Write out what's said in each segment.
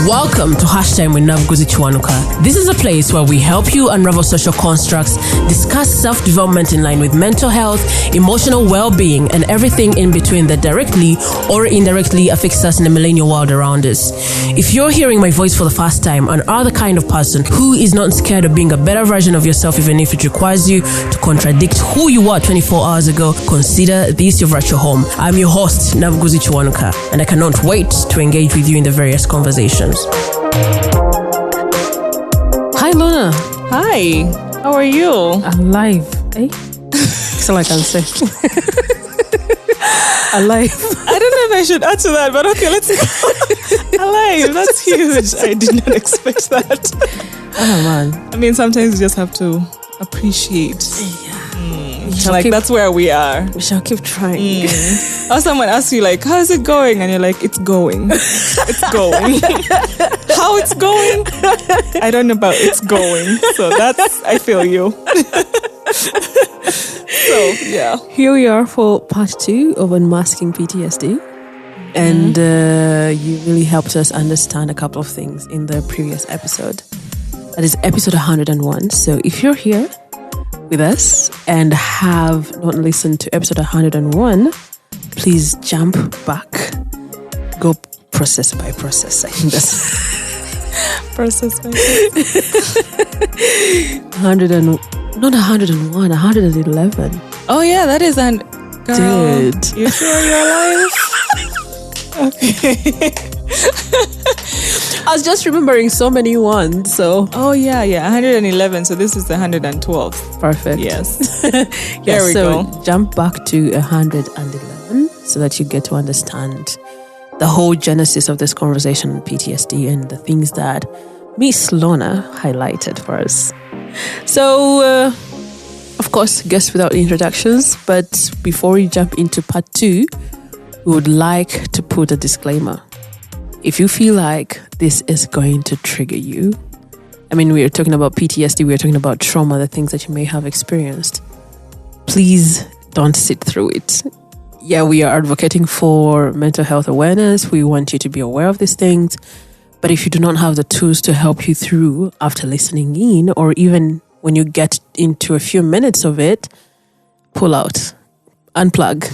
Welcome to Hashtime with Nakabuye. This is a place where we help you unravel social constructs, discuss self-development in line with mental health, emotional well-being, and everything in between that directly or indirectly affects us in the millennial world around us. If you're hearing my voice for the first time and are the kind of person who is not scared of being a better version of yourself even if it requires you to contradict who you were 24 hours ago, consider this your virtual home. I'm your host, Nakabuye, and I cannot wait to engage with you in the various conversations. Hi, Lorna. Hi. How are you? Alive. Eh? That's all I can say. Alive. I don't know if I should answer that, but okay, let's go. Alive. That's huge. I did not expect that. Oh, man. I mean, sometimes you just have to appreciate. Yeah. That's where we are. We shall keep trying. Or someone asks you, like, how's it going? And you're like, it's going. It's going. How it's going? I don't know about it's going. So I feel you. So, yeah. Here we are for part 2 of Unmasking PTSD. And you really helped us understand a couple of things in the previous episode. That is episode 101. So if you're here with us and have not listened to episode 101, please jump back. Go process by process. I think that's process by 111. Oh yeah, that is an girl. Dude. You sure you're alive? Okay. I was just remembering so many ones, so. Oh yeah, 111. So this is the 112th. Perfect. Yes. There we go. go. Jump back to 111 so that you get to understand the whole genesis of this conversation on PTSD and the things that Miss Lorna highlighted for us. So, of course, guess without introductions, but before we jump into part 2, we would like to put a disclaimer. If you feel like this is going to trigger you, I mean, we are talking about PTSD, we are talking about trauma, the things that you may have experienced, please don't sit through it. Yeah, we are advocating for mental health awareness. We want you to be aware of these things. But if you do not have the tools to help you through after listening in, or even when you get into a few minutes of it, pull out, unplug,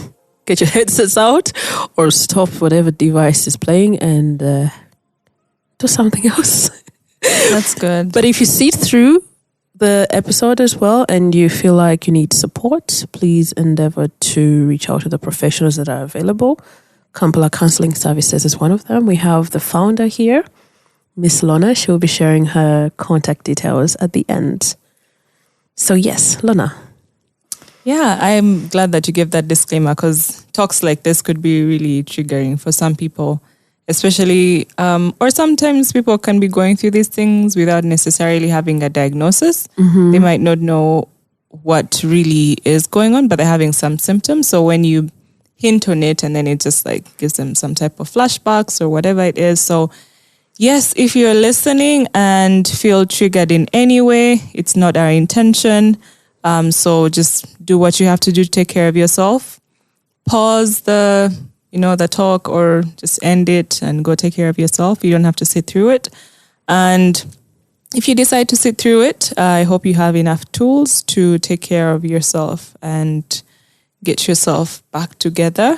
get your headsets out, or stop whatever device is playing and do something else. That's good. But if you sit through the episode as well and you feel like you need support, please endeavor to reach out to the professionals that are available. Kampala Counseling Services is one of them. We have the founder here, Miss Lorna. She will be sharing her contact details at the end. So yes, Lorna. Yeah, I'm glad that you gave that disclaimer because talks like this could be really triggering for some people, especially, or sometimes people can be going through these things without necessarily having a diagnosis. Mm-hmm. They might not know what really is going on, but they're having some symptoms. So when you hint on it and then it just like gives them some type of flashbacks or whatever it is. So yes, if you're listening and feel triggered in any way, it's not our intention. So just do what you have to do to take care of yourself. Pause the talk or just end it and go take care of yourself. You don't have to sit through it. And if you decide to sit through it, I hope you have enough tools to take care of yourself and get yourself back together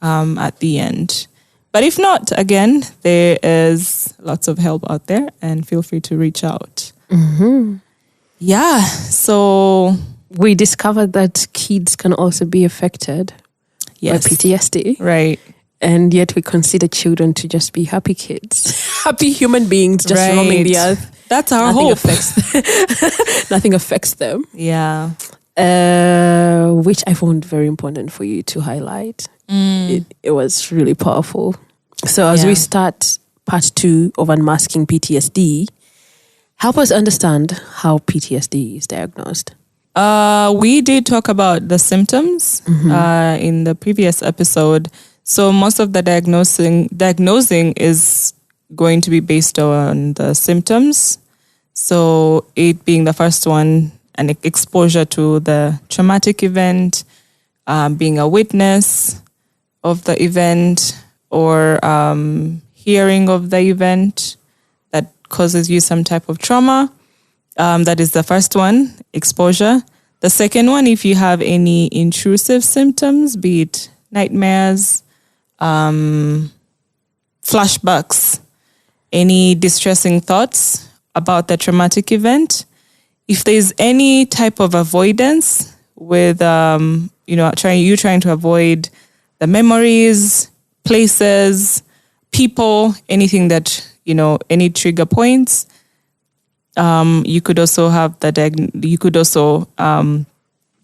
at the end. But if not, again, there is lots of help out there and feel free to reach out. Mm-hmm. Yeah, so we discovered that kids can also be affected by PTSD. Right. And yet we consider children to just be happy kids, happy human beings just roaming the earth. That's our hope. Nothing affects them. Yeah. Which I found very important for you to highlight. It was really powerful. So as we start part 2 of Unmasking PTSD, help us understand how PTSD is diagnosed. We did talk about the symptoms in the previous episode. So most of the diagnosing is going to be based on the symptoms. So it being the first one, an exposure to the traumatic event, being a witness of the event, or hearing of the event, causes you some type of trauma. That is the first one, exposure. The second one, if you have any intrusive symptoms, be it nightmares, flashbacks, any distressing thoughts about the traumatic event. If there's any type of avoidance with, trying to avoid the memories, places, people, anything that, any trigger points, you could also have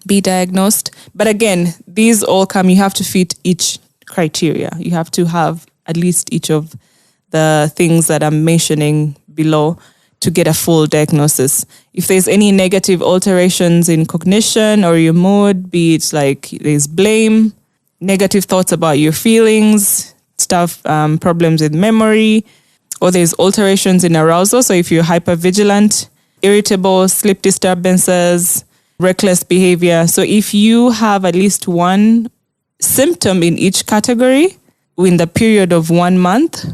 be diagnosed. But again, these all you have to fit each criteria. You have to have at least each of the things that I'm mentioning below to get a full diagnosis. If there's any negative alterations in cognition or your mood, be it like there's blame, negative thoughts about your feelings, problems with memory, or there's alterations in arousal. So if you're hypervigilant, irritable, sleep disturbances, reckless behavior. So if you have at least one symptom in each category in the period of 1 month,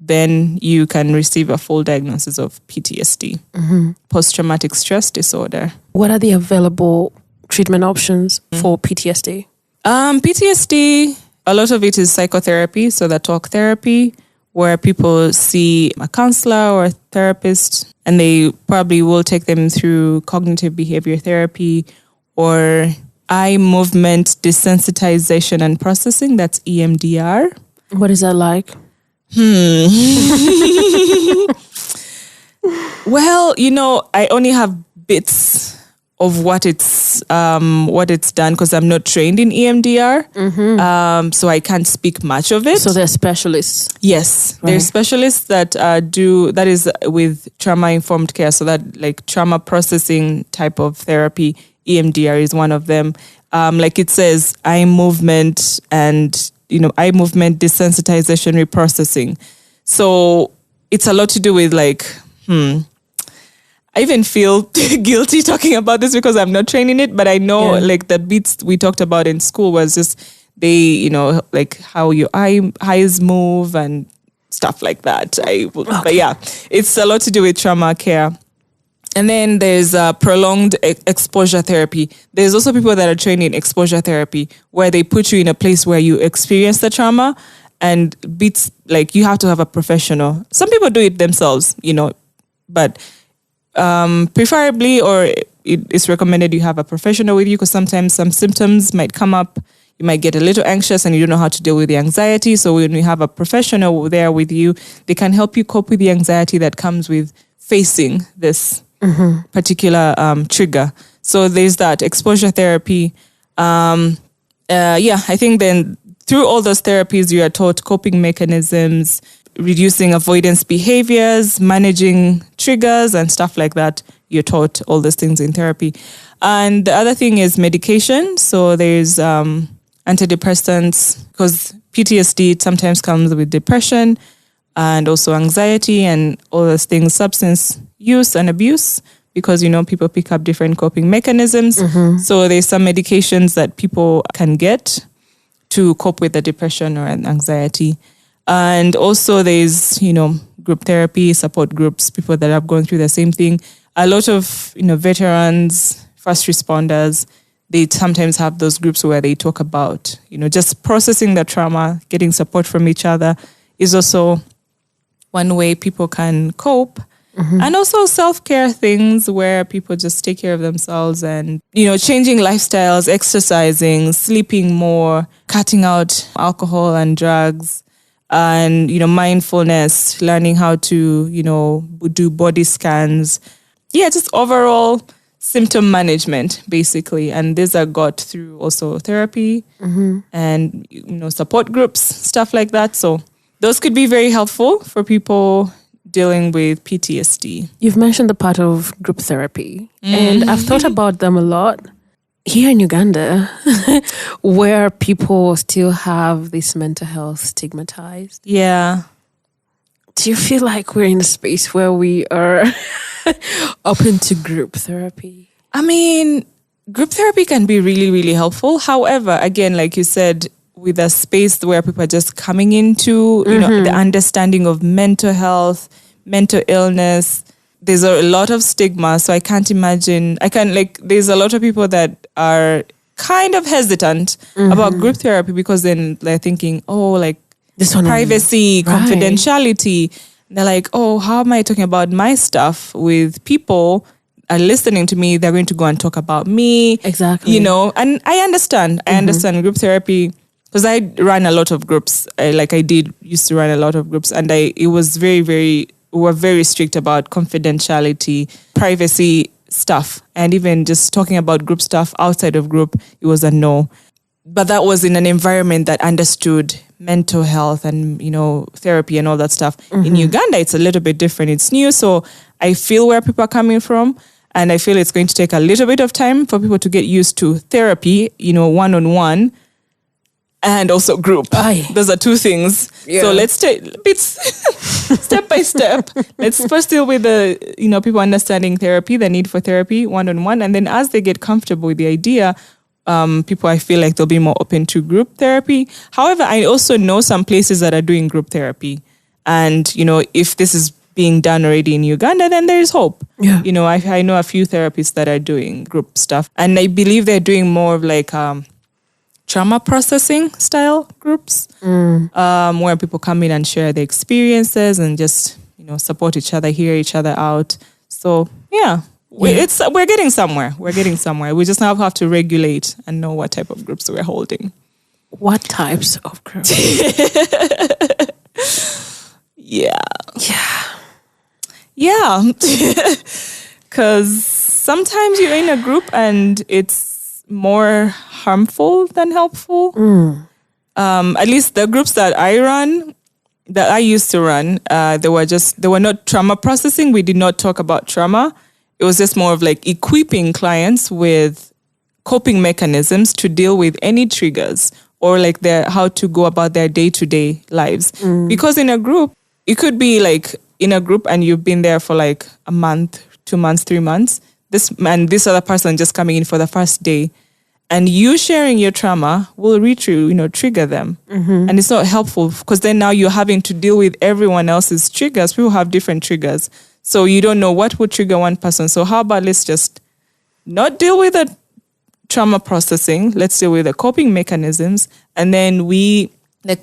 then you can receive a full diagnosis of PTSD, post-traumatic stress disorder. What are the available treatment options for PTSD? PTSD, a lot of it is psychotherapy, so the talk therapy, where people see a counselor or a therapist, and they probably will take them through cognitive behavior therapy or eye movement desensitization and processing. That's EMDR. What is that like? Well, I only have bits of what it's done because I'm not trained in EMDR, so I can't speak much of it. So they're specialists. Yes, Right. there's specialists that do that is with trauma informed care. So that like trauma processing type of therapy, EMDR is one of them. Like it says, eye movement and eye movement desensitization reprocessing. So it's a lot to do with I even feel guilty talking about this because I'm not trained in it, but I know like the bits we talked about in school was just they, like how your eyes move and stuff like that. But yeah, it's a lot to do with trauma care. And then there's prolonged exposure therapy. There's also people that are trained in exposure therapy where they put you in a place where you experience the trauma and bits like you have to have a professional. Some people do it themselves, but preferably or it's recommended you have a professional with you because sometimes some symptoms might come up. You might get a little anxious and you don't know how to deal with the anxiety. So when you have a professional there with you, they can help you cope with the anxiety that comes with facing this particular trigger. So there's that exposure therapy. I think then through all those therapies, you are taught coping mechanisms, reducing avoidance behaviors, managing triggers and stuff like that. You're taught all those things in therapy. And the other thing is medication. So there's antidepressants because PTSD sometimes comes with depression and also anxiety and all those things, substance use and abuse, because, people pick up different coping mechanisms. So there's some medications that people can get to cope with the depression or anxiety. And also there's, group therapy, support groups, people that have gone through the same thing. A lot of, veterans, first responders, they sometimes have those groups where they talk about, just processing the trauma, getting support from each other is also one way people can cope. And also self-care things where people just take care of themselves and, changing lifestyles, exercising, sleeping more, cutting out alcohol and drugs, and, mindfulness, learning how to, do body scans. Yeah, just overall symptom management, basically. And these are got through also therapy and, support groups, stuff like that. So those could be very helpful for people dealing with PTSD. You've mentioned the part of group therapy, and I've thought about them a lot. Here in Uganda, where people still have this mental health stigmatized. Yeah. Do you feel like we're in a space where we are open to group therapy? I mean, group therapy can be really, really helpful. However, again, like you said, with a space where people are just coming into, the understanding of mental health, mental illness, there's a lot of stigma. So I can't imagine, there's a lot of people that are kind of hesitant about group therapy because then they're thinking, oh, like this one privacy, confidentiality. They're like, oh, how am I talking about my stuff with people are listening to me? They're going to go and talk about me. Exactly. You know, and I understand. I understand group therapy because I ran a lot of groups. Used to run a lot of groups, and we were very strict about confidentiality, privacy stuff, and even just talking about group stuff outside of group, it was a no. But that was in an environment that understood mental health and, you know, therapy and all that stuff. In Uganda, it's a little bit different. It's new, so I feel where people are coming from, and I feel it's going to take a little bit of time for people to get used to therapy, you know, one-on-one, and also group. Aye. Those are two things. Yeah. So let's take bits step by step. Let's first deal with the, you know, people understanding therapy, the need for therapy one-on-one. And then as they get comfortable with the idea, people, I feel like they'll be more open to group therapy. However, I also know some places that are doing group therapy. And, you know, if this is being done already in Uganda, then there's hope. Yeah. You know, I know a few therapists that are doing group stuff. And I believe they're doing more of like trauma processing style groups, where people come in and share their experiences and just, you know, support each other, hear each other out. So yeah, we're getting somewhere. We're getting somewhere. We just now have to regulate and know what type of groups we're holding. What types of groups? Yeah. Because sometimes you're in a group and it's more harmful than helpful. At least the groups that I used to run, they were not trauma processing. We did not talk about trauma. It was just more of like equipping clients with coping mechanisms to deal with any triggers or like how to go about their day-to-day lives. Because in a group, it could be like in a group and you've been there for like a month, 2 months, 3 months. This other person just coming in for the first day, and you sharing your trauma will trigger them. And it's not helpful because then now you're having to deal with everyone else's triggers. People have different triggers. So you don't know what would trigger one person. So how about let's just not deal with the trauma processing. Let's deal with the coping mechanisms. And then the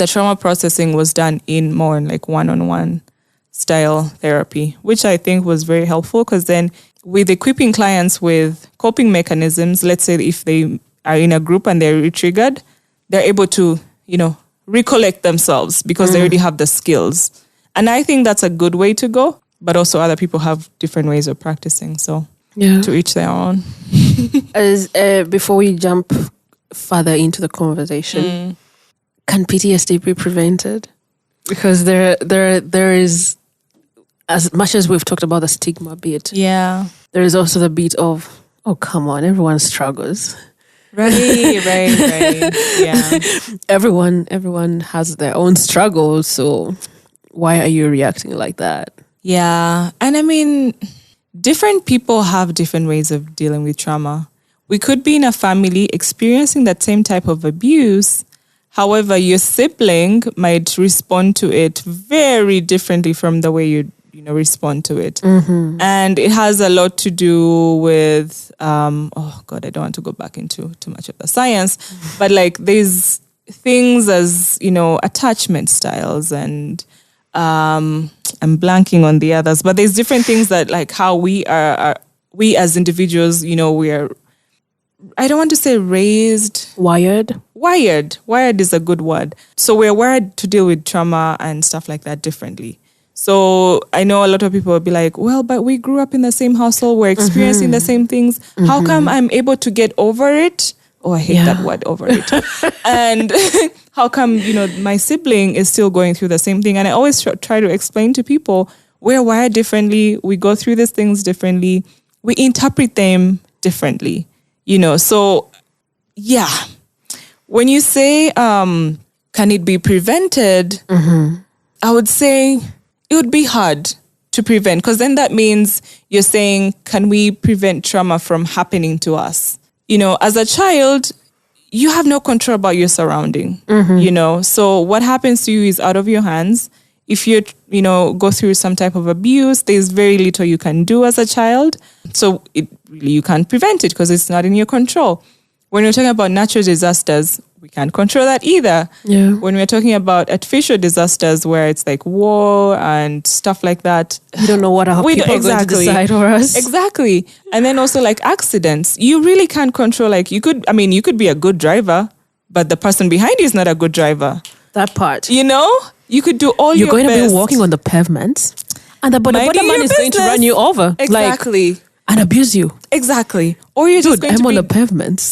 trauma processing was done in more like one-on-one style therapy, which I think was very helpful because then with equipping clients with coping mechanisms, let's say if they are in a group and they're re-triggered, they're able to, you know, recollect themselves because they already have the skills. And I think that's a good way to go, but also other people have different ways of practicing. So to each their own. As before we jump further into the conversation, can PTSD be prevented? Because there is, as much as we've talked about the stigma bit, there is also the bit of, oh, come on, everyone struggles. Right. Yeah. Everyone has their own struggles, so why are you reacting like that? Yeah. And I mean, different people have different ways of dealing with trauma. We could be in a family experiencing that same type of abuse. However, your sibling might respond to it very differently from the way you respond to it. And it has a lot to do with, I don't want to go back into too much of the science, but like there's things as, you know, attachment styles and I'm blanking on the others, but there's different things that like how we as individuals, you know, we are, I don't want to say raised. Wired is a good word. So we're wired to deal with trauma and stuff like that differently. So I know a lot of people will be like, well, but we grew up in the same household. We're experiencing the same things. How come I'm able to get over it? Oh, I hate that word, over it. And how come, you know, my sibling is still going through the same thing? And I always try to explain to people, we're wired differently. We go through these things differently. We interpret them differently, you know. So, yeah. When you say, can it be prevented? I would say it would be hard to prevent because then that means you're saying, can we prevent trauma from happening to us? You know, as a child, you have no control about your surrounding, you know. So what happens to you is out of your hands. If you go through some type of abuse, there's very little you can do as a child. So you can't prevent it because it's not in your control. When we're talking about natural disasters, we can't control that either. Yeah. When we're talking about artificial disasters where it's like war and stuff like that, we don't know what our people are going to decide for us. Exactly. And then also like accidents, you really can't control. Like you could be a good driver, but the person behind you is not a good driver. That part. You could do all your best. You're going to be walking on the pavements, and the bottom man is going to run you over. Exactly. And abuse you. Exactly. Or you're just going to be... I'm on the pavements.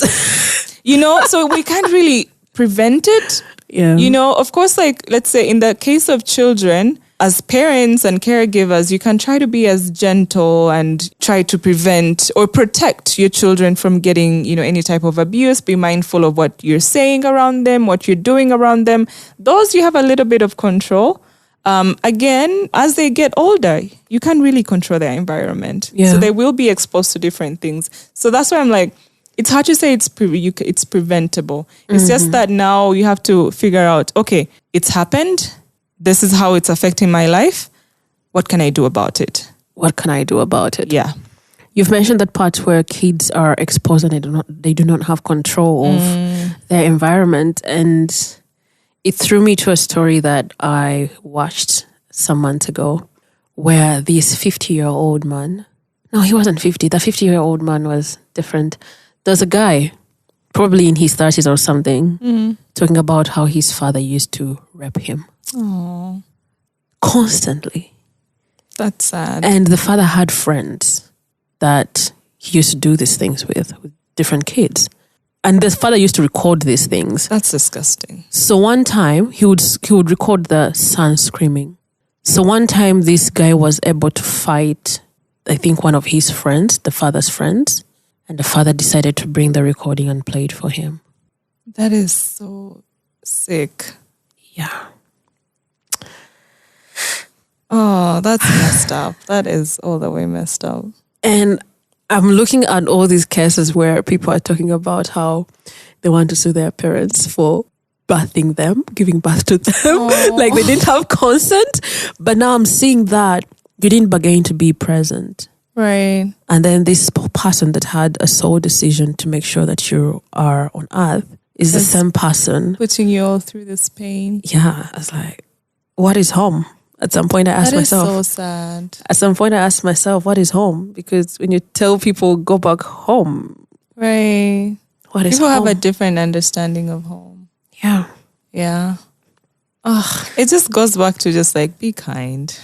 So we can't really prevent it. Yeah. Of course, like, let's say in the case of children, as parents and caregivers, you can try to be as gentle and try to prevent or protect your children from getting, any type of abuse. Be mindful of what you're saying around them, what you're doing around them. Those you have a little bit of control. Again, as they get older, you can't really control their environment. Yeah. So they will be exposed to different things. So that's why I'm like, it's hard to say it's preventable. It's just that now you have to figure out, okay, it's happened. This is how it's affecting my life. What can I do about it? What can I do about it? Yeah. You've mentioned that part where kids are exposed and they do not have control of their environment. And it threw me to a story that I watched some months ago where this 50-year-old man, no, he wasn't 50. The 50-year-old man was different. There's a guy, probably in his 30s or something, talking about how his father used to rep him. Oh, constantly. That's sad. And the father had friends that he used to do these things with different kids. And the father used to record these things. That's disgusting. So one time he would record the son screaming. So one time this guy was able to fight, I think one of his friends, the father's friends, and the father decided to bring the recording and play it for him. That is so sick. Yeah. Oh, that's messed up. That is all the way messed up. And I'm looking at all these cases where people are talking about how they want to sue their parents for birthing them, giving birth to them. Like they didn't have consent. But now I'm seeing that you didn't bargain to be present. Right. And then this person that had a sole decision to make sure that you are on earth is the same person. Putting you all through this pain. Yeah. I was like, what is home? At some point, I asked myself. That is so sad. At some point, I asked myself, what is home? Because when you tell people go back home, right? What is people home? have a different understanding of home. Yeah, yeah. It just goes back to just like be kind.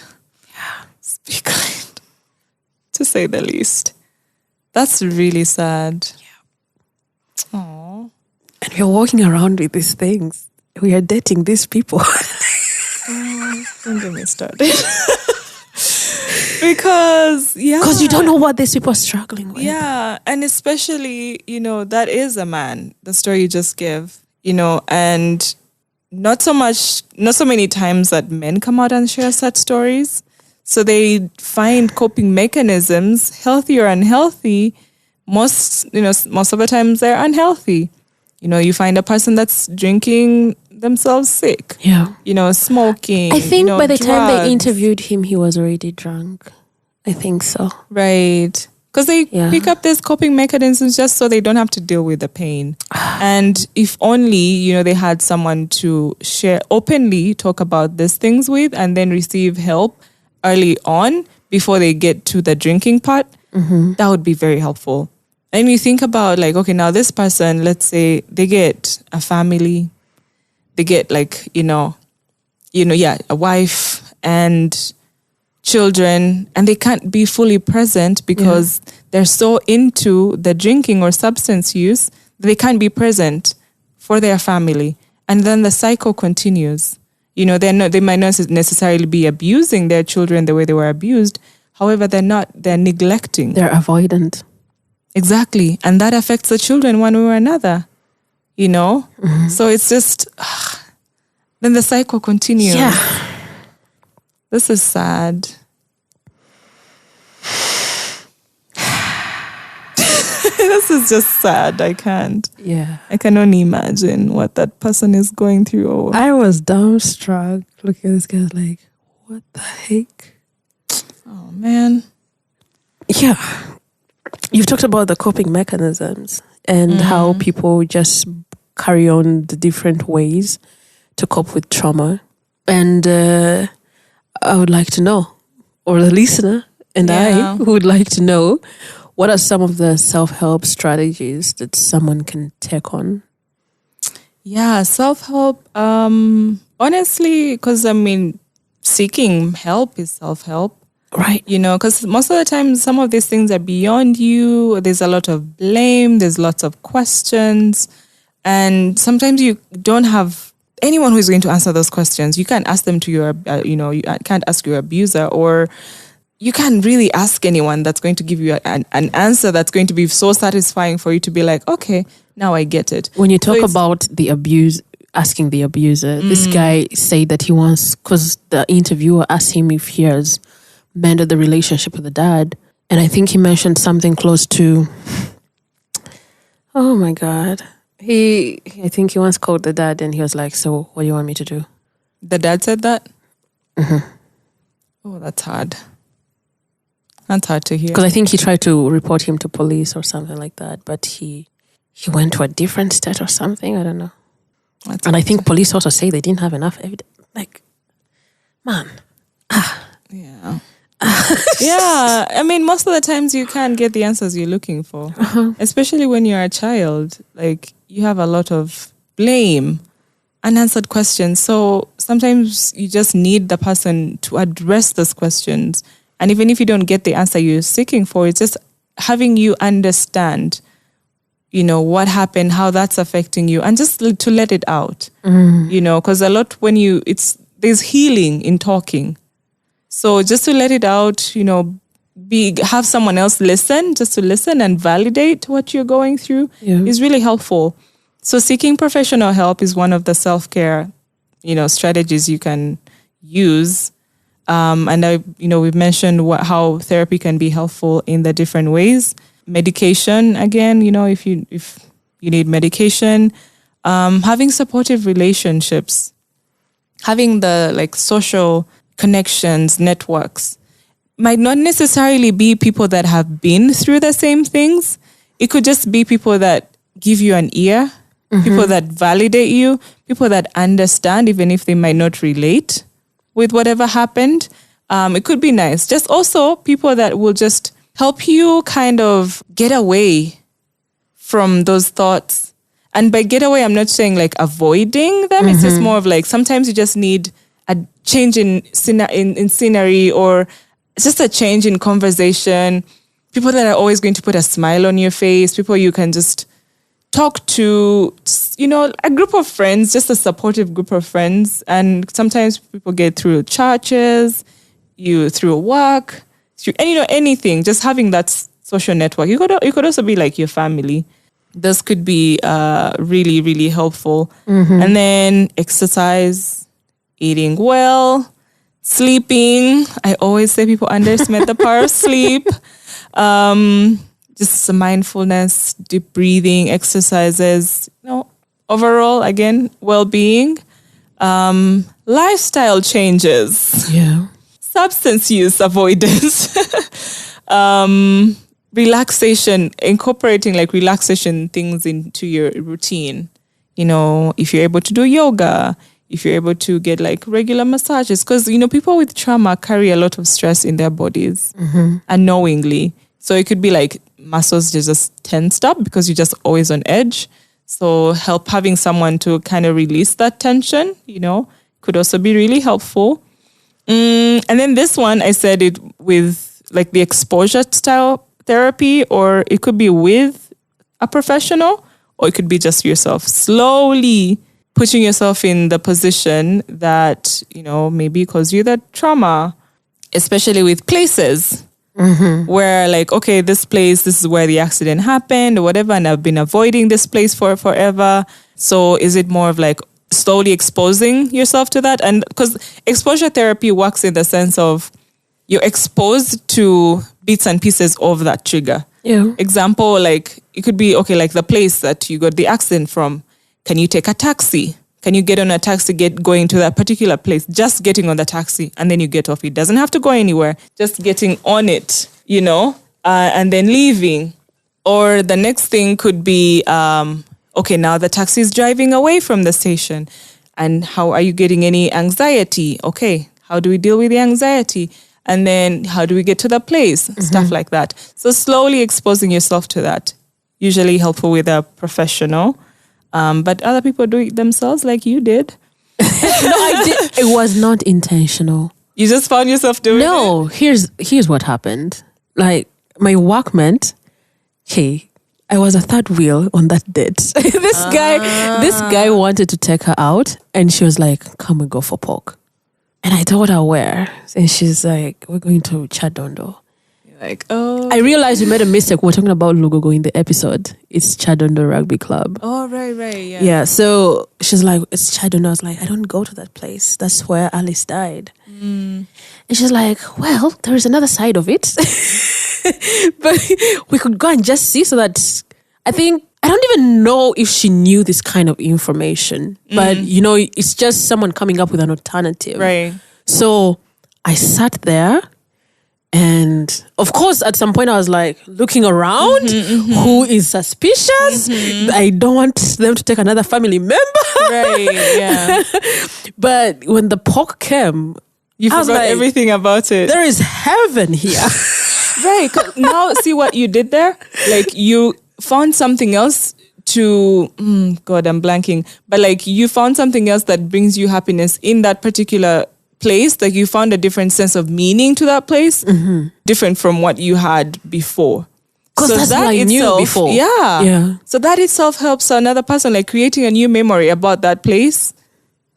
Yeah, just be kind, to say the least. That's really sad. Yeah. Aww. And we're walking around with these things. We are dating these people. Don't get me started. Because you don't know what these people are struggling with. Yeah, and especially, that is a man, the story you just gave, and not so many times that men come out and share such stories. So they find coping mechanisms, healthy or unhealthy. Most of the times they're unhealthy. You find a person that's drinking themselves sick. Yeah. Smoking. I think by the time they drugs. interviewed him, he was already drunk. I think so. Right. Because they pick up these coping mechanisms just so they don't have to deal with the pain. And if only, they had someone to share openly, talk about these things with, and then receive help early on before they get to the drinking part, that would be very helpful. And you think about like, okay, now this person, let's say they get a family, they get like, a wife and children, and they can't be fully present because they're so into the drinking or substance use that they can't be present for their family. And then the cycle continues. They might not necessarily be abusing their children the way they were abused. However, they're neglecting. They're avoidant. Exactly. And that affects the children one way or another. So it's just, then the cycle continues. Yeah. This is sad. This is just sad. I can't. Yeah. I can only imagine what that person is going through. I was dumbstruck looking at this guy like, What the heck? Oh, man. Yeah. You've talked about the coping mechanisms and how people just carry on the different ways to cope with trauma. And I would like to know, or the listener and I would like to know, what are some of the self-help strategies that someone can take on? Yeah, self-help. Honestly, because seeking help is self-help. Right. Because most of the time, some of these things are beyond you. There's a lot of blame. There's lots of questions. And sometimes you don't have anyone who's going to answer those questions. You can't ask them to your, you can't ask your abuser, or you can't really ask anyone that's going to give you an answer that's going to be so satisfying for you to be like, okay, now I get it. When you talk about the abuse, asking the abuser, this guy said that he wants, because the interviewer asked him if he has mended the relationship with the dad. And I think he mentioned something close to, oh my God. I think he once called the dad and he was like, so what do you want me to do? The dad said that? Mm-hmm. Oh, that's hard. That's hard to hear. Because I think he tried to report him to police or something like that, but he went to a different state or something. I don't know. And I think police also say they didn't have enough evidence. Like, man. Yeah. Yeah. Most of the times you can't get the answers you're looking for. Especially when you're a child. Like, you have a lot of blame, unanswered questions. So sometimes you just need the person to address those questions. And even if you don't get the answer you're seeking for, it's just having you understand, what happened, how that's affecting you, and just to let it out. Because a lot there's healing in talking. So just to let it out, have someone else listen, just to listen and validate what you're going through is really helpful. So seeking professional help is one of the self-care, strategies you can use. And we've mentioned how therapy can be helpful in the different ways. Medication, again, if you need medication, having supportive relationships, having the social connections, networks, might not necessarily be people that have been through the same things. It could just be people that give you an ear, people that validate you, people that understand, even if they might not relate with whatever happened. It could be nice. Just also people that will just help you kind of get away from those thoughts. And by get away, I'm not saying avoiding them. It's just more of sometimes you just need a change in scenery, or just a change in conversation. People that are always going to put a smile on your face, people you can just talk to, a group of friends, just a supportive group of friends. And sometimes people get through churches, through work, anything, just having that social network. You could also be like your family. This could be really, really helpful. And then exercise, eating well, sleeping. I always say people underestimate the power of sleep. Just some mindfulness, deep breathing, exercises, overall, again, well-being, lifestyle changes. Yeah. Substance use avoidance, relaxation, incorporating relaxation things into your routine. If you're able to do yoga, if you're able to get regular massages, because, people with trauma carry a lot of stress in their bodies unknowingly. So it could be muscles just tensed up because you're just always on edge. So having someone to kind of release that tension, could also be really helpful. And then this one, I said it with the exposure style therapy, or it could be with a professional, or it could be just yourself. Slowly putting yourself in the position that, maybe caused you that trauma, especially with places where okay, this place, this is where the accident happened or whatever, and I've been avoiding this place for forever. So is it more of slowly exposing yourself to that? And because exposure therapy works in the sense of you're exposed to bits and pieces of that trigger. Yeah. Example, it could be, okay, the place that you got the accident from. Can you take a taxi Can you get on a taxi, going to that particular place, just getting on the taxi and then you get off. It doesn't have to go anywhere, just getting on it, and then leaving. Or the next thing could be, okay, now the taxi is driving away from the station. And how are you getting any anxiety? Okay, how do we deal with the anxiety? And then how do we get to the place? Stuff like that. So slowly exposing yourself to that. Usually helpful with a professional. But other people do it themselves like you did. No, I did. It was not intentional. You just found yourself doing it? No, here's what happened. Like, my workmate, hey, I was a third wheel on that date. This guy wanted to take her out, and she was like, "Come and go for pork." And I told her where, and she's like, "We're going to Chadondo." Like, oh. I realized we made a mistake. We're talking about Lugogo in the episode. It's Chadondo Rugby Club. Oh, right, yeah. Yeah, so she's like, it's Chadondo. I was like, I don't go to that place. That's where Alice died. And she's like, well, there is another side of it. But we could go and just see, so that I don't even know if she knew this kind of information. But, it's just someone coming up with an alternative. Right. So I sat there. And of course, at some point I was like looking around, who is suspicious? I don't want them to take another family member. Right, yeah. But when the pork came, you forgot like, everything about it. There is heaven here. Right. Now, see what you did there? Like, you found something else to, God, I'm blanking. But like, you found something else that brings you happiness in that particular place. Like, you found a different sense of meaning to that place, different from what you had before. Because that's what I knew before. Yeah. So that itself helps another person, like creating a new memory about that place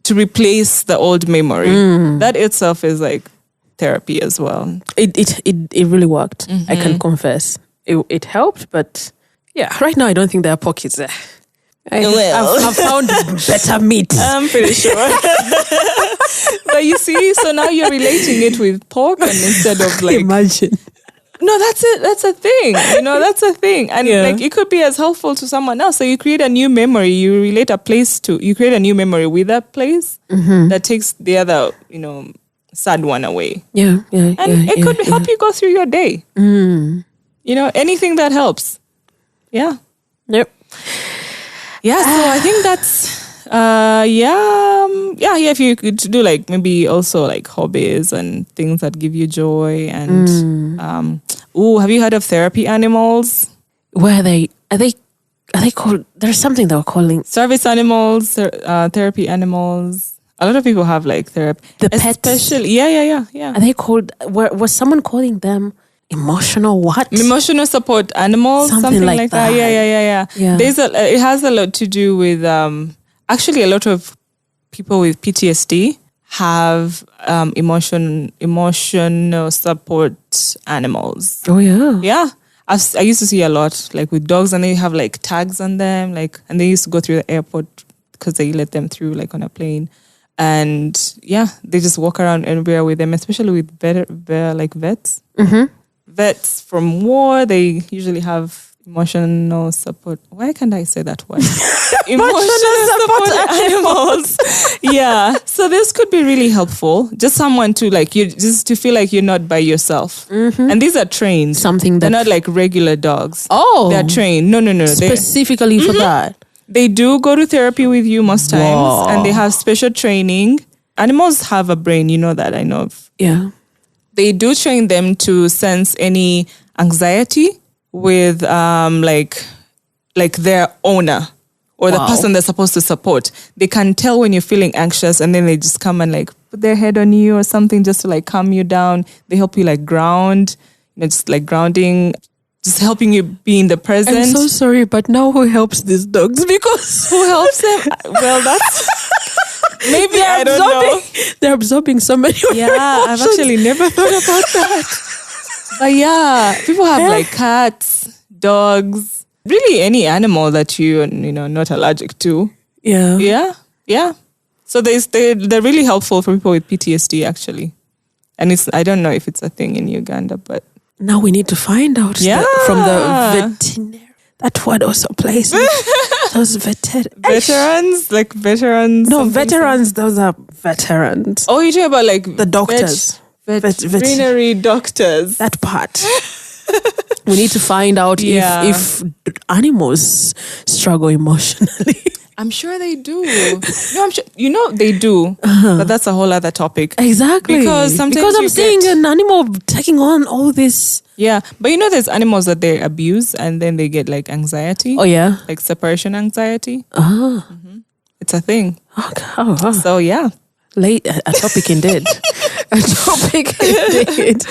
to replace the old memory. That itself is like therapy as well. It really worked. I can confess. It helped, but yeah, right now I don't think there are pockets there. I've found better meat. I'm pretty sure. But you see, so now you're relating it with pork, and instead of like, imagine. No, that's it. That's a thing. That's a thing. And like, it could be as helpful to someone else. So you create a new memory. You relate a place you create a new memory with that place that takes the other, sad one away. Yeah. And it could help you go through your day. Anything that helps. Yeah. Yep. Yeah, so I think that's, if you could do like maybe also like hobbies and things that give you joy. And, have you heard of therapy animals? Where are they called? There's something they were calling. Service animals, therapy animals. A lot of people have like therapy. The pets. Especially, yeah. Are they called, was someone calling them emotional support animals, something like that. Yeah. It has a lot to do with actually a lot of people with PTSD have emotional support animals. Oh yeah. I used to see a lot like with dogs, and they have like tags on them, like, and they used to go through the airport because they let them through like on a plane. And they just walk around everywhere with them, especially with vets. Vets from war, they usually have emotional support. Why can't I say that word? Emotional support animals. Yeah. So this could be really helpful. Just someone to like you, just to feel like you're not by yourself. And these are trained. They're not like regular dogs. Oh, they're trained. No. Specifically for that. They do go to therapy with you most times, and they have special training. Animals have a brain, that I know of. Yeah. They do train them to sense any anxiety with like their owner or the person they're supposed to support. They can tell when you're feeling anxious, and then they just come and like put their head on you or something just to like calm you down. They help you like ground, just like grounding, just helping you be in the present. I'm so sorry, but now who helps these dogs? Because who helps them? Well, that's... Maybe I don't know. They're absorbing so many. Yeah, I've actually never thought about that. But yeah, people have like cats, dogs, really any animal that you're not allergic to. Yeah. Yeah. So they're really helpful for people with PTSD actually, and I don't know if it's a thing in Uganda, but now we need to find out. From the veterinary. That word also plays. Those veterinary. Veterans? Like veterans? No, veterans, those are veterans. Oh, you're talking about like The doctors. veterinary doctors. That part. We need to find out if animals struggle emotionally. I'm sure they do. No, I'm sure they do. But that's a whole other topic. Exactly. Because sometimes I'm seeing an animal taking on all this. Yeah, but there's animals that they abuse and then they get like anxiety. Oh yeah, like separation anxiety. It's a thing. Okay. Oh, wow. So yeah, a topic indeed. A topic indeed.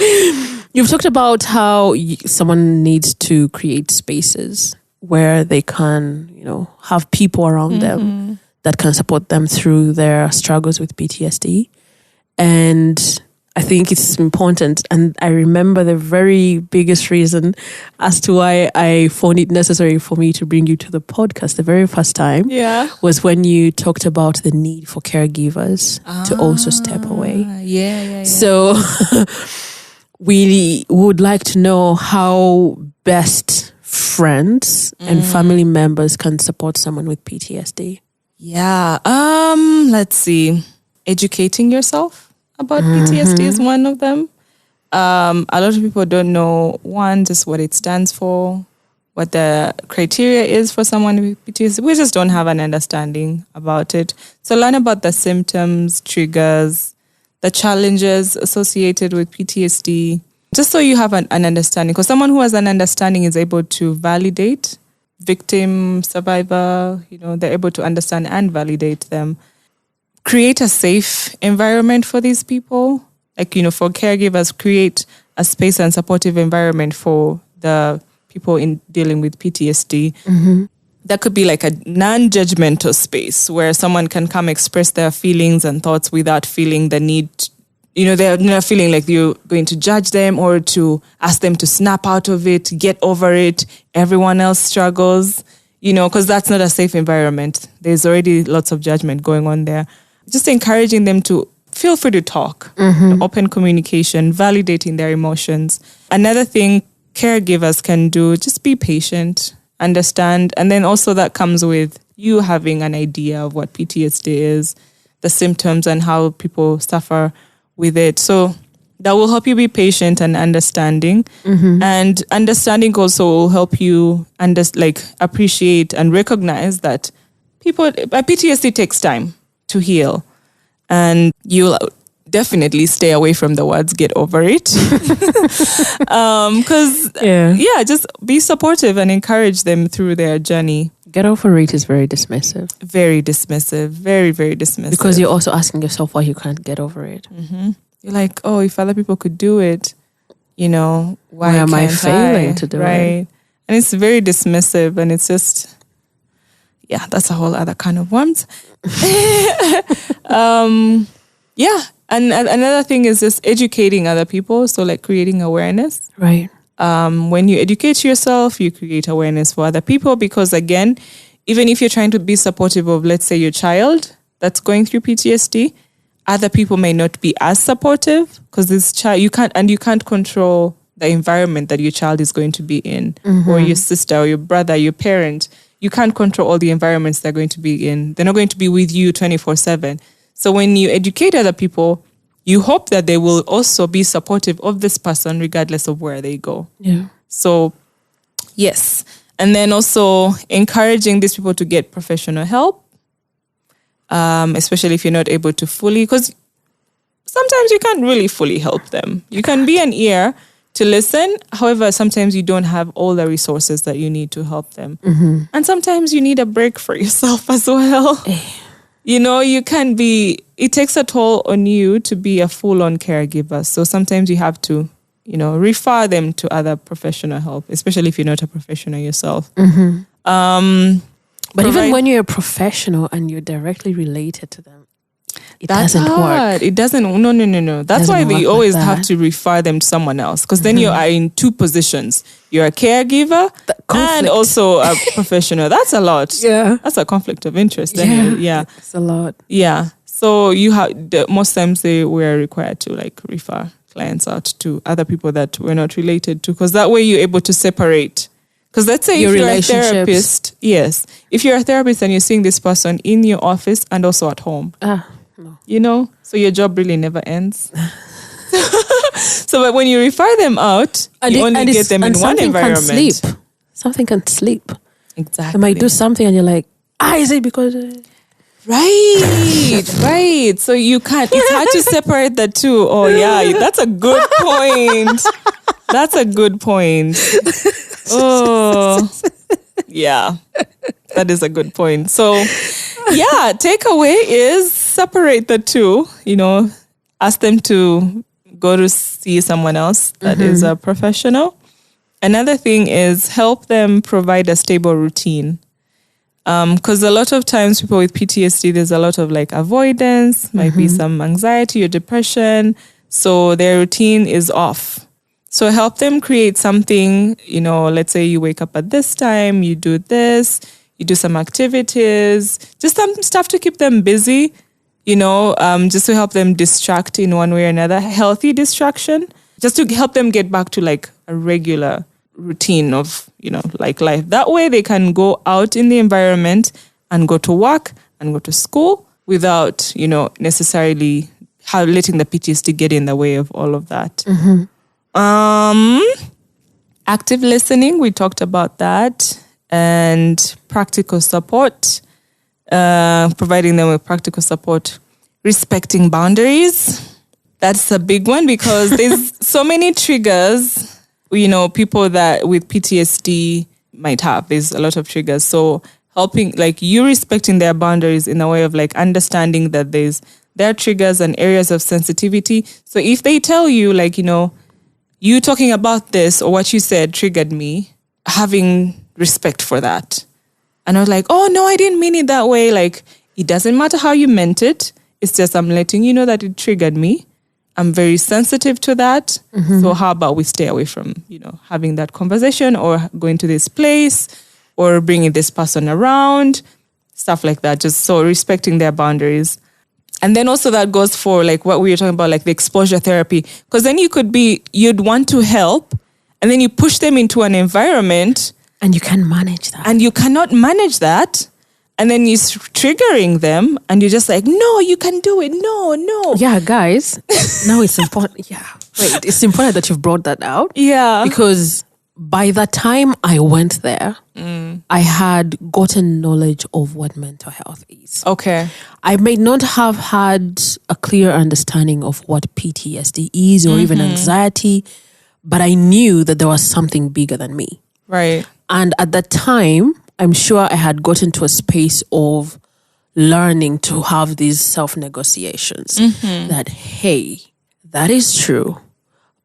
You've talked about how someone needs to create spaces where they can, have people around them that can support them through their struggles with PTSD. And I think it's important. And I remember the very biggest reason as to why I found it necessary for me to bring you to the podcast the very first time was when you talked about the need for caregivers to also step away. Yeah. So we would like to know how best friends and family members can support someone with PTSD. Yeah. Let's see. Educating yourself about PTSD is one of them. A lot of people don't know, one, just what it stands for, what the criteria is for someone with PTSD. We just don't have an understanding about it. So learn about the symptoms, triggers, the challenges associated with PTSD, just so you have an understanding. Because someone who has an understanding is able to validate victim, survivor, they're able to understand and validate them. Create a safe environment for these people. Like, for caregivers, create a space and supportive environment for the people in dealing with PTSD. That could be like a non-judgmental space where someone can come express their feelings and thoughts without feeling the need, they're not feeling like you're going to judge them or to ask them to snap out of it, get over it. Everyone else struggles, because that's not a safe environment. There's already lots of judgment going on there. Just encouraging them to feel free to talk, open communication, validating their emotions. Another thing caregivers can do, just be patient, understand. And then also that comes with you having an idea of what PTSD is, the symptoms and how people suffer with it. So that will help you be patient and understanding. And understanding also will help you appreciate and recognize that PTSD takes time to heal. And you'll definitely stay away from the words "get over it," because just be supportive and encourage them through their journey. Get over it is very dismissive. Very dismissive. Very, very dismissive. Because you're also asking yourself why you can't get over it. You're like, oh, if other people could do it, why am I failing to do it? And it's very dismissive, and it's just, that's a whole other kind of worms. And another thing is just educating other people. So like creating awareness. Right. When you educate yourself, you create awareness for other people, because again, even if you're trying to be supportive of, let's say, your child that's going through PTSD, other people may not be as supportive because this child, you can't control the environment that your child is going to be in, or your sister or your brother, your parent. You can't control all the environments they're going to be in. They're not going to be with you 24/7. So when you educate other people, you hope that they will also be supportive of this person regardless of where they go. Yeah. So, yes. And then also encouraging these people to get professional help, especially if you're not able to fully, because sometimes you can't really fully help them. You can be an ear to listen. However, sometimes you don't have all the resources that you need to help them. And sometimes you need a break for yourself as well. It takes a toll on you to be a full-on caregiver. So sometimes you have to, refer them to other professional help, especially if you're not a professional yourself. But even when you're a professional and you're directly related to them, it doesn't work. It doesn't. No. That's why we always have to refer them to someone else, because then you are in two positions. You're a caregiver and also a professional. That's a lot. Yeah. That's a conflict of interest. Yeah. It's a lot. Yeah. So you have most times they were required to refer clients out to other people that we're not related to, because that way you're able to separate Because let's say Your if you're a relationships. therapist, yes. If you're a therapist and you're seeing this person in your office and also at home, No. you know, so your job really never ends. So but when you refer them out, you only get them in one environment. Can sleep. Something can sleep. Exactly. They might do something and you're like, is it because... Right, right. So you can't, it's hard to separate the two. Oh yeah, that's a good point. That's a good point. Oh, yeah, that is a good point. So yeah, takeaway is separate the two, you know, ask them to go to see someone else that is a professional. Another thing is help them provide a stable routine. Because a lot of times people with PTSD, there's a lot of like avoidance, might be some anxiety or depression. So their routine is off. So help them create something, you know, let's say you wake up at this time, you do this, you do some activities, just some stuff to keep them busy, you know, just to help them distract in one way or another, healthy distraction, just to help them get back to like a regular routine of, you know, like life. That way they can go out in the environment and go to work and go to school without, you know, necessarily letting the PTSD get in the way of all of that. Active listening, we talked about that, and practical support, providing them with practical support, respecting boundaries. That's a big one because there's so many triggers, you know, people that with PTSD might have. There's a lot of triggers. So helping, like you respecting their boundaries in a way of like understanding that there are triggers and areas of sensitivity. So if they tell you like, you know, you talking about this or what you said triggered me, having respect for that. And I was like, oh no, I didn't mean it that way. Like, it doesn't matter how you meant it. It's just I'm letting you know that it triggered me. I'm very sensitive to that. So how about we stay away from, you know, having that conversation or going to this place or bringing this person around, stuff like that. Just so respecting their boundaries. And then also that goes for like what we were talking about, like the exposure therapy. Because then you'd want to help and then you push them into an environment. And you can manage that. And you cannot manage that. And then you're triggering them and you're just like, no, you can do it. No. Yeah, guys. Now it's important. Yeah. Wait, it's important that you've brought that out. Yeah. Because by the time I went there, I had gotten knowledge of what mental health is. Okay. I may not have had a clear understanding of what PTSD is or even anxiety, but I knew that there was something bigger than me. Right. And at that time, I'm sure I had gotten to a space of learning to have these self-negotiations that, hey, that is true,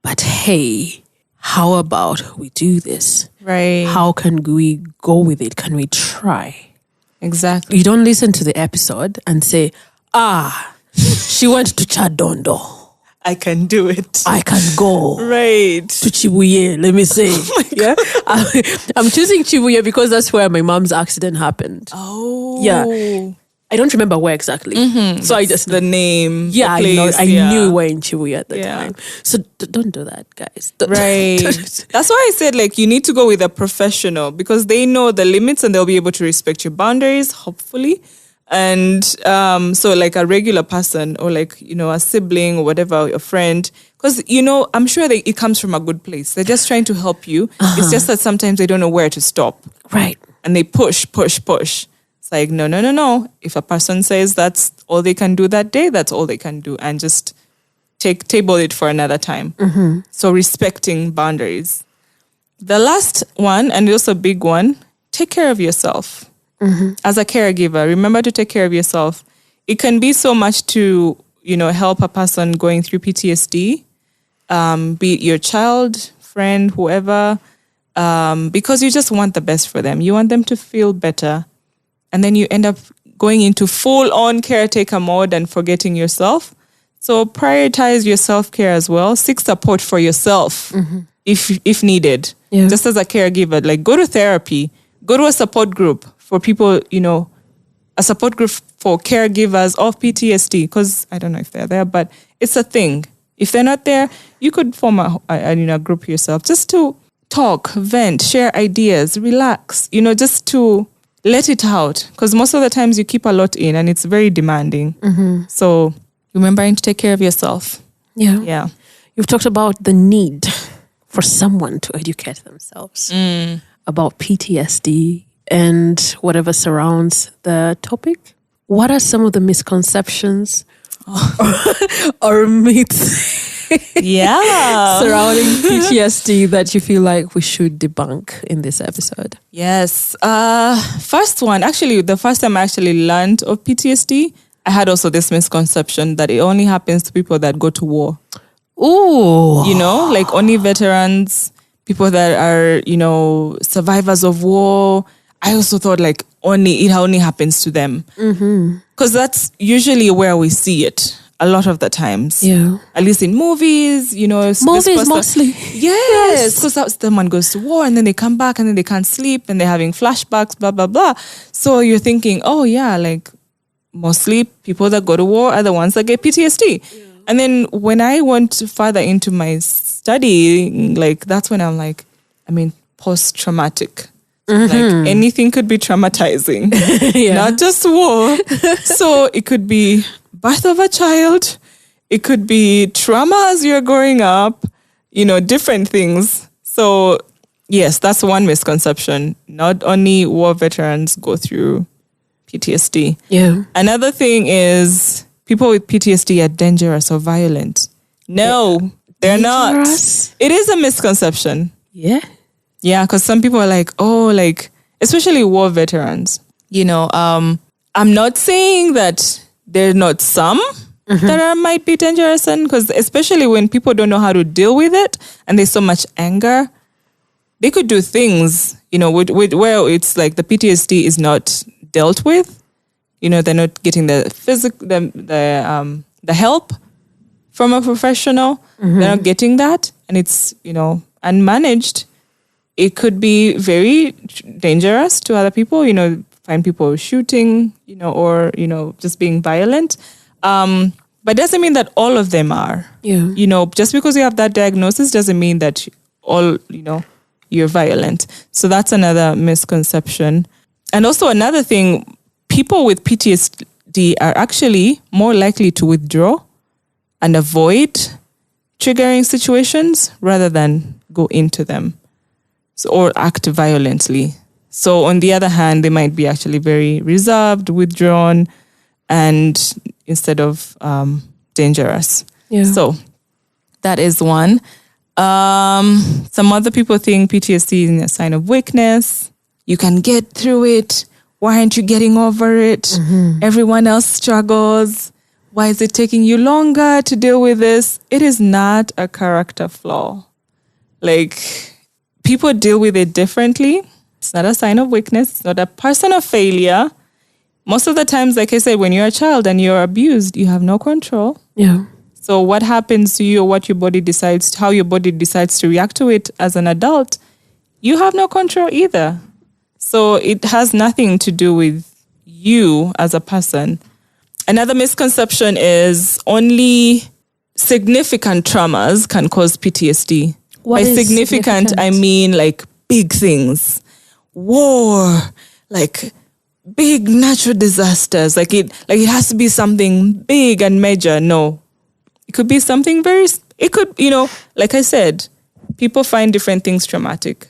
but hey, how about we do this? Right. How can we go with it? Can we try? Exactly. You don't listen to the episode and say, she went to Chadondo. I can do it. I can go. Right. To Chibuye, let me say. Yeah. I'm choosing Chibuye because that's where my mom's accident happened. Oh. Yeah. I don't remember where exactly. So I just... The name. Yeah, the place, I knew we were in Chibuye at the time. So don't do that, guys. Right. That's why I said like you need to go with a professional because they know the limits and they'll be able to respect your boundaries, hopefully. And so like a regular person or like, you know, a sibling or whatever, a friend, because, you know, I'm sure it comes from a good place. They're just trying to help you. It's just that sometimes they don't know where to stop. Right. And they push. It's like, no. If a person says that's all they can do that day, that's all they can do. And just table it for another time. So respecting boundaries. The last one, and also a big one, take care of yourself. As a caregiver, remember to take care of yourself. It can be so much to, you know, help a person going through PTSD, be it your child, friend, whoever, because you just want the best for them. You want them to feel better. And then you end up going into full-on caretaker mode and forgetting yourself. So prioritize your self-care as well. Seek support for yourself if needed. Yeah. Just as a caregiver, like go to therapy, go to a support group for people, you know, a support group for caregivers of PTSD, because I don't know if they're there, but it's a thing. If they're not there, you could form a group yourself just to talk, vent, share ideas, relax, just to let it out. Because most of the times you keep a lot in and it's very demanding. So remembering to take care of yourself. Yeah. Yeah. You've talked about the need for someone to educate themselves about PTSD and whatever surrounds the topic. What are some of the misconceptions or myths surrounding PTSD that you feel like we should debunk in this episode? Yes. First one, actually, the first time I actually learned of PTSD, I had also this misconception that it only happens to people that go to war. Ooh. Like only veterans, people that are, survivors of war. I also thought like it only happens to them. Because that's usually where we see it a lot of the times. Yeah. At least in movies, Movies mostly. Yes. Because someone goes to war and then they come back and then they can't sleep and they're having flashbacks, blah, blah, blah. So you're thinking, oh yeah, like mostly people that go to war are the ones that get PTSD. Yeah. And then when I went further into my study, like that's when I'm like, post-traumatic. Like anything could be traumatizing, not just war. So it could be birth of a child. It could be trauma as you're growing up, different things. So yes, that's one misconception. Not only war veterans go through PTSD. Yeah. Another thing is people with PTSD are dangerous or violent. No, they're dangerous? not. It is a misconception. Yeah. Yeah, because some people are like, especially war veterans, I'm not saying that there are not some that might be dangerous, and because especially when people don't know how to deal with it and there's so much anger, they could do things, where it's like the PTSD is not dealt with, they're not getting the help from a professional, they're not getting that, and it's, unmanaged. It could be very dangerous to other people, find people shooting, or, just being violent. But it doesn't mean that all of them are. Yeah. Just because you have that diagnosis doesn't mean that you're violent. So that's another misconception. And also another thing, people with PTSD are actually more likely to withdraw and avoid triggering situations rather than go into them. Or act violently. So on the other hand, they might be actually very reserved, withdrawn, and instead of dangerous. Yeah. So that is one. Some other people think PTSD is a sign of weakness. You can get through it. Why aren't you getting over it? Everyone else struggles. Why is it taking you longer to deal with this? It is not a character flaw. Like, people deal with it differently. It's not a sign of weakness. It's not a person of failure. Most of the times, like I said, when you're a child and you're abused, you have no control. Yeah. So what happens to you or what your body decides, how your body decides to react to it as an adult, you have no control either. So it has nothing to do with you as a person. Another misconception is only significant traumas can cause PTSD. By significant, I mean like big things. War, like big natural disasters. Like it has to be something big and major. No. It could be something like I said, people find different things traumatic.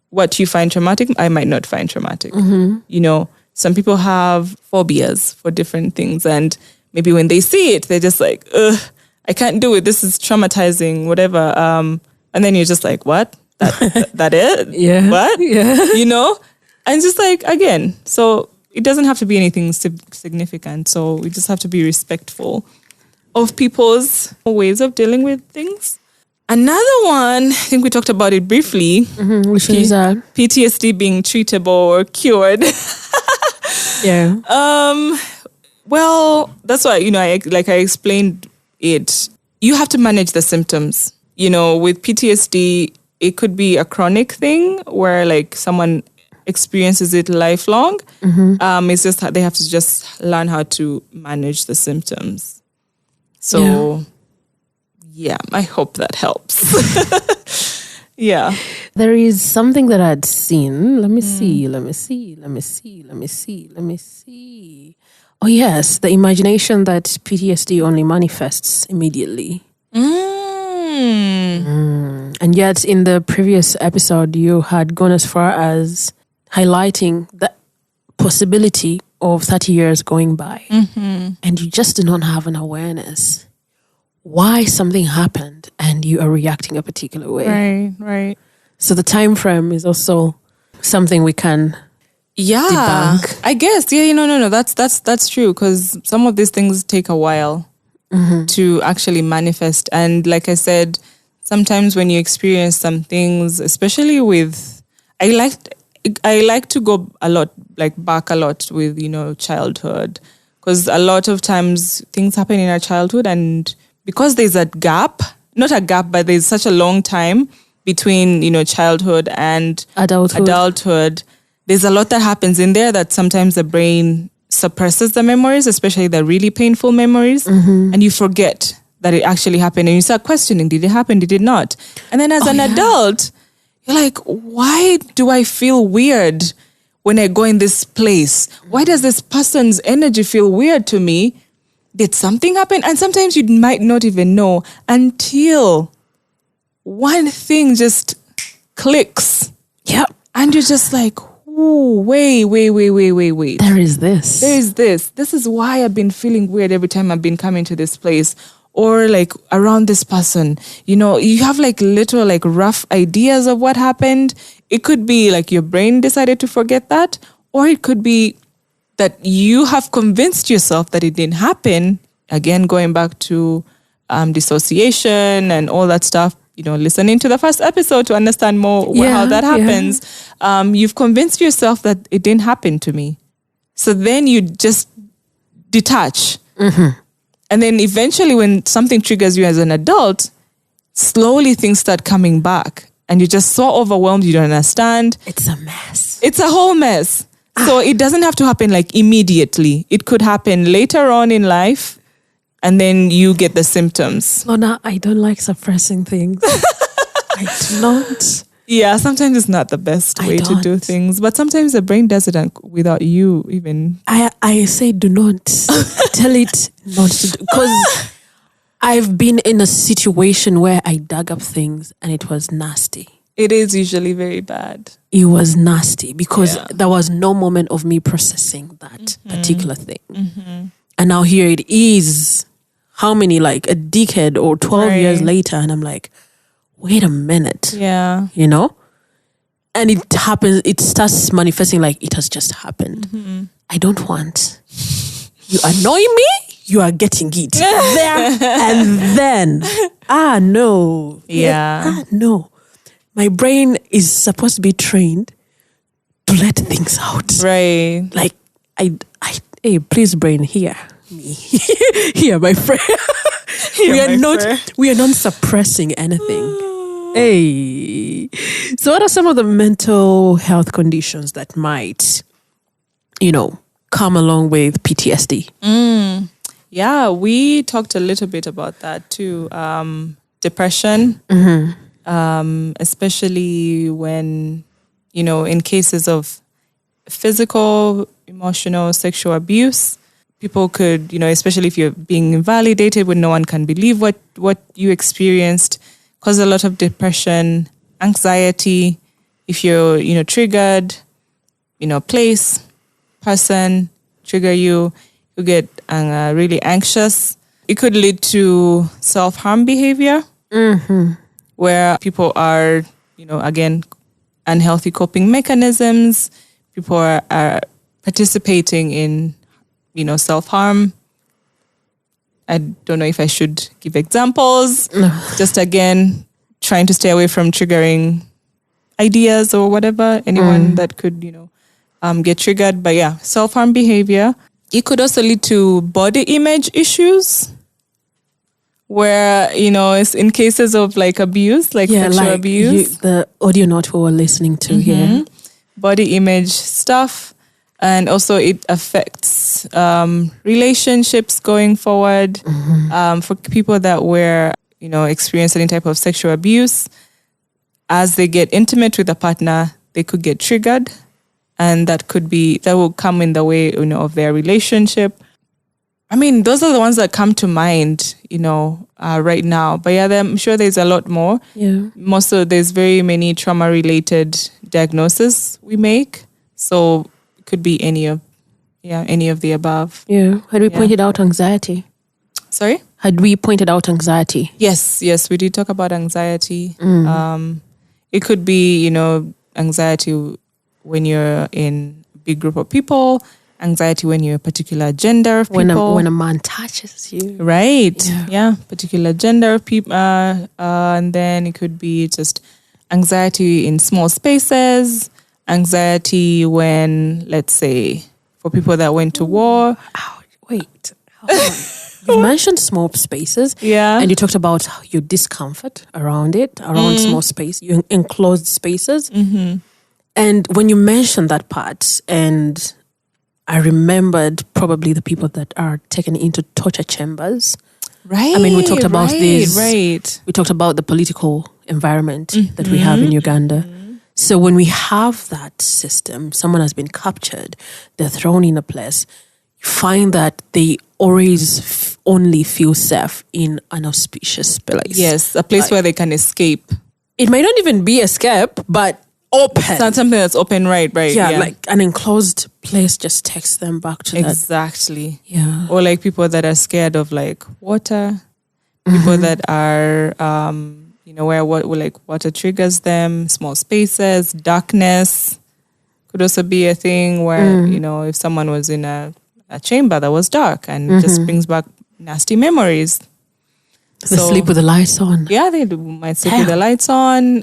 What you find traumatic, I might not find traumatic. Some people have phobias for different things. And maybe when they see it, they're just like, ugh, I can't do it. This is traumatizing, whatever. And then you're just like, what? That it? Yeah. What? Yeah. And just like, again, so it doesn't have to be anything significant. So we just have to be respectful of people's ways of dealing with things. Another one, I think we talked about it briefly. Which is that? PTSD being treatable or cured. Yeah. Well, that's why, I explained it. You have to manage the symptoms. With PTSD, it could be a chronic thing where like someone experiences it lifelong. It's just that they have to just learn how to manage the symptoms. So, yeah I hope that helps. Yeah. There is something that I'd seen. Let me see. Oh, yes. The imagination that PTSD only manifests immediately. And yet, in the previous episode, you had gone as far as highlighting the possibility of 30 years going by. And you just do not have an awareness why something happened and you are reacting a particular way. Right. So the time frame is also something we can debunk. I guess. Yeah, no. That's true, because some of these things take a while to actually manifest. And like I said, sometimes when you experience some things, especially with, I like to go back a lot with, childhood, because a lot of times things happen in our childhood, and because there's a gap, not a gap, but there's such a long time between, childhood and adulthood, there's a lot that happens in there that sometimes the brain suppresses the memories, especially the really painful memories, and you forget that it actually happened, and you start questioning, did it happen, did it not? And then as an adult, you're like, why do I feel weird when I go in this place? Why does this person's energy feel weird to me? Did something happen? And sometimes you might not even know until one thing just clicks. Yeah. And you're just like, ooh, wait. There is this. This is why I've been feeling weird every time I've been coming to this place, or like around this person. You have like little like rough ideas of what happened. It could be like your brain decided to forget that, or it could be that you have convinced yourself that it didn't happen. Again, going back to dissociation and all that stuff, listening to the first episode to understand more how that happens. You've convinced yourself that it didn't happen to me. So then you just detach. And then eventually when something triggers you as an adult, slowly things start coming back. And you're just so overwhelmed, you don't understand. It's a mess. It's a whole mess. So it doesn't have to happen like immediately. It could happen later on in life, and then you get the symptoms. Lorna, I don't like suppressing things. I do not. Yeah, sometimes it's not the best way to do things, but sometimes the brain does it without you even. I say do not. Tell it not to do. Because I've been in a situation where I dug up things and it was nasty. It is usually very bad. It was nasty because there was no moment of me processing that particular thing. And now here it is, how many, like a decade or 12 years later, and I'm like, wait a minute. Yeah. And it happens, it starts manifesting like it has just happened. I don't want. You annoy me, you are getting it. There and then. No. Yeah. No. My brain is supposed to be trained to let things out. Right. Like, hey, please brain, hear me. Here, my friend. We are not suppressing anything. Hey. So what are some of the mental health conditions that might, come along with PTSD? Yeah, we talked a little bit about that too. Depression. Especially when, in cases of physical, emotional, sexual abuse, people could, especially if you're being invalidated when no one can believe what you experienced, cause a lot of depression, anxiety. If you're, triggered, place, person, trigger you get really anxious. It could lead to self-harm behavior. Where people are, again, unhealthy coping mechanisms. People are participating in, self-harm. I don't know if I should give examples. Just again, trying to stay away from triggering ideas or whatever. Anyone that could, get triggered. But yeah, self-harm behavior. It could also lead to body image issues. Where, it's in cases of like abuse, like sexual abuse. The audio note we were listening to here. Body image stuff. And also it affects relationships going forward. For people that were, experienced any type of sexual abuse. as they get intimate with a partner, they could get triggered, and that will come in the way, of their relationship. I mean, those are the ones that come to mind, right now. But yeah, I'm sure there's a lot more. Yeah. There's very many trauma-related diagnoses we make. So it could be any of the above. Yeah. Had we pointed out anxiety? Sorry? Had we pointed out anxiety? Yes, we did talk about anxiety. It could be, anxiety when you're in a big group of people, anxiety when you're a particular gender of people. When a man touches you. Right. Yeah. Particular gender of people. And then it could be just anxiety in small spaces, anxiety when, let's say, for people that went to war. Wait. You mentioned small spaces. Yeah. And you talked about your discomfort around small space, your enclosed spaces. Mm-hmm. And when you mentioned that part, and I remembered probably the people that are taken into torture chambers. Right. I mean, we talked about this. Right. We talked about the political environment that we have in Uganda. So when we have that system, someone has been captured, they're thrown in a place, you find that they always only feel safe in an auspicious place. Yes, a place where they can escape. It might not even be escape, but open. It's not something that's open, right? Yeah, like an enclosed place just takes them back to that. Exactly. Yeah. Or like people that are scared of like water, people that are, where water triggers them, small spaces, darkness could also be a thing where, if someone was in a chamber that was dark and just brings back nasty memories. They sleep with the lights on. Yeah, might sleep with the lights on,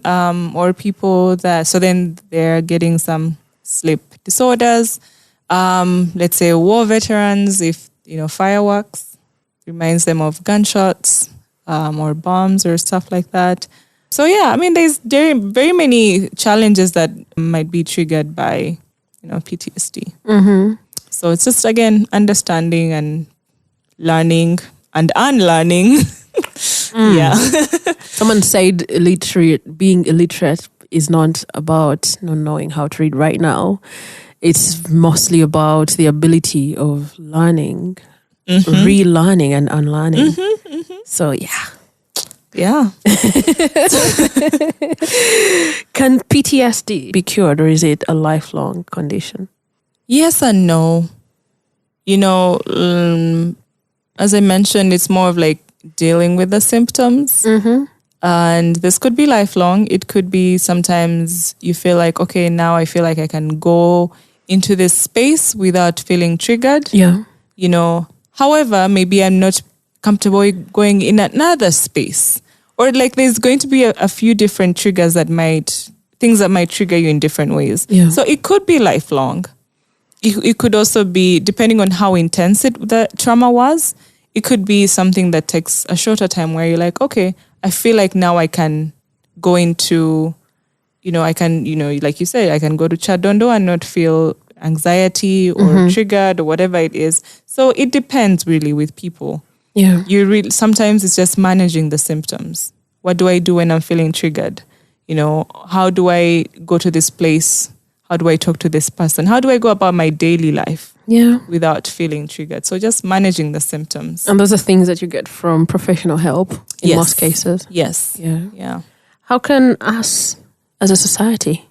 or people so then they're getting some sleep disorders. Let's say war veterans, if, fireworks reminds them of gunshots, or bombs or stuff like that. So yeah, I mean, there's very many challenges that might be triggered by, PTSD. Mm-hmm. So it's just, again, understanding and learning and unlearning. Yeah. Someone said being illiterate is not about not knowing how to read right now. It's mostly about the ability of learning, relearning and unlearning. So yeah. Yeah. Can PTSD be cured, or is it a lifelong condition? Yes and no. As I mentioned, it's more of like dealing with the symptoms. And this could be lifelong. It could be sometimes you feel like, okay, now I feel like I can go into this space without feeling triggered. Yeah. However, maybe I'm not comfortable going in another space. Or like there's going to be a few different triggers things that might trigger you in different ways. Yeah. So it could be lifelong. It could also be, depending on how intense the trauma was, it could be something that takes a shorter time where you're like, okay, I feel like now I can go into, like you said, I can go to Chadondo and not feel anxiety or triggered or whatever it is. So it depends really with people. Yeah. Sometimes it's just managing the symptoms. What do I do when I'm feeling triggered? How do I go to this place? How do I talk to this person? How do I go about my daily life? Yeah. Without feeling triggered. So just managing the symptoms. And those are things that you get from professional help in most cases. Yes. Yeah. Yeah. How can us as a society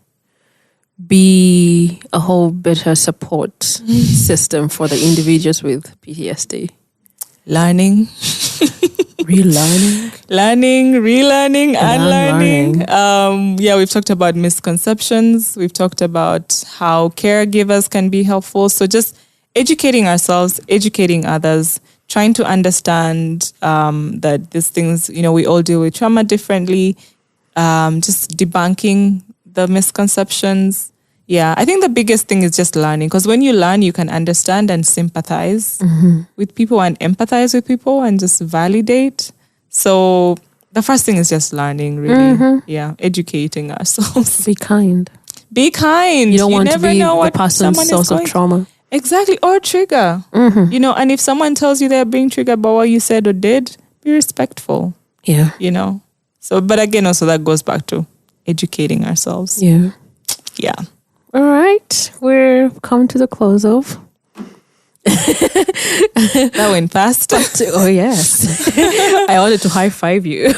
be a whole better support system for the individuals with PTSD? Learning. Relearning. Learning, relearning, unlearning. We've talked about misconceptions. We've talked about how caregivers can be helpful. So just educating ourselves, educating others, trying to understand that these things, we all deal with trauma differently. Just debunking the misconceptions. Yeah, I think the biggest thing is just learning, because when you learn, you can understand and sympathize with people and empathize with people and just validate. So the first thing is just learning, really. Yeah, educating ourselves. Be kind. Be kind. You don't want never to be know what the person's source of trauma. Exactly, or trigger. And if someone tells you they're being triggered by what you said or did, be respectful. Yeah. So, but again, also that goes back to educating ourselves. Yeah. Yeah. All right. We're come to the close of. That went fast. Oh, yes. I wanted to high five you.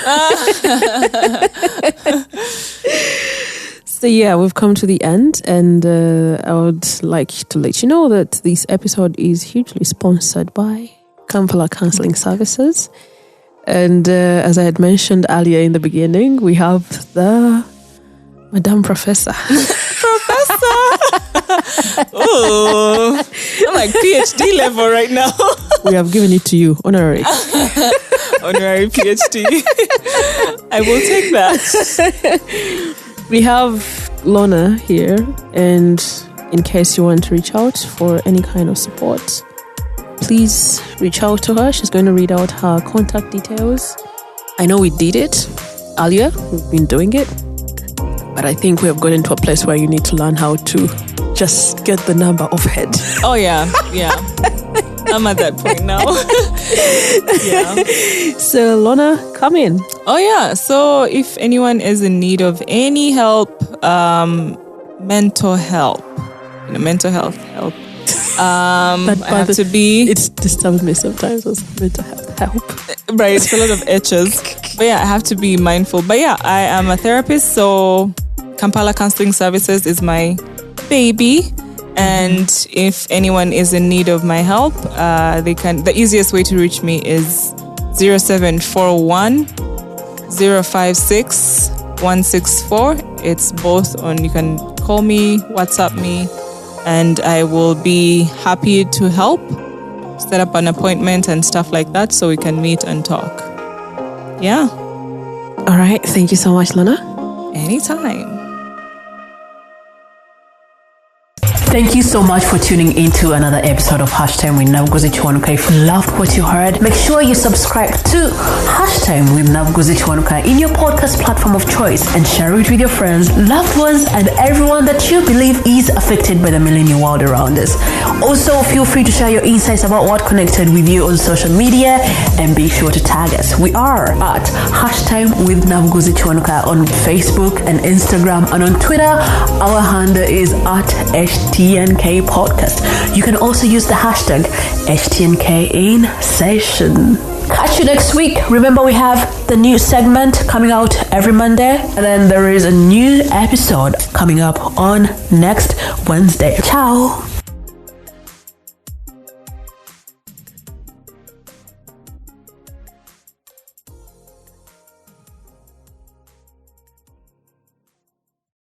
So, yeah, we've come to the end, and I would like to let you know that this episode is hugely sponsored by Kampala Counseling Services. And as I had mentioned earlier in the beginning, we have the Madame Professor. Oh, I'm like PhD level right now. We have given it to you, honorary. Honorary PhD. I will take that. We have Lorna here, and in case you want to reach out for any kind of support, please reach out to her. She's going to read out her contact details. I know we did it earlier. We've been doing it. But I think we have gotten to a place where you need to learn how to just get the number off head. Oh, yeah. Yeah. I'm at that point now. Yeah. So, Lorna, come in. Oh, yeah. So if anyone is in need of any help, mental help, mental health help, I have to be... It disturbs me sometimes as mental health help. Right, it's a lot of H's. But yeah, I have to be mindful. But yeah, I am a therapist, so Kampala Counseling Services is my baby. And if anyone is in need of my help, the easiest way to reach me is 0741 056 164. It's both on, you can call me, WhatsApp me, and I will be happy to help set up an appointment and stuff like that so we can meet and talk. Yeah. All right. Thank you so much, Lorna. Anytime. Thank you so much for tuning into another episode of Hashtime with Nakabuye Chiwanuka. If you loved what you heard, make sure you subscribe to Hashtime with Nakabuye Chiwanuka in your podcast platform of choice and share it with your friends, loved ones, and everyone that you believe is affected by the millennial world around us. Also, feel free to share your insights about what connected with you on social media and be sure to tag us. We are at Hashtime with Nakabuye Chiwanuka on Facebook and Instagram, and on Twitter, our handle is at HTNK Podcast. You can also use the hashtag HTNK in session. Catch you next week. Remember, we have the new segment coming out every Monday, and then there is a new episode coming up on next Wednesday. Ciao.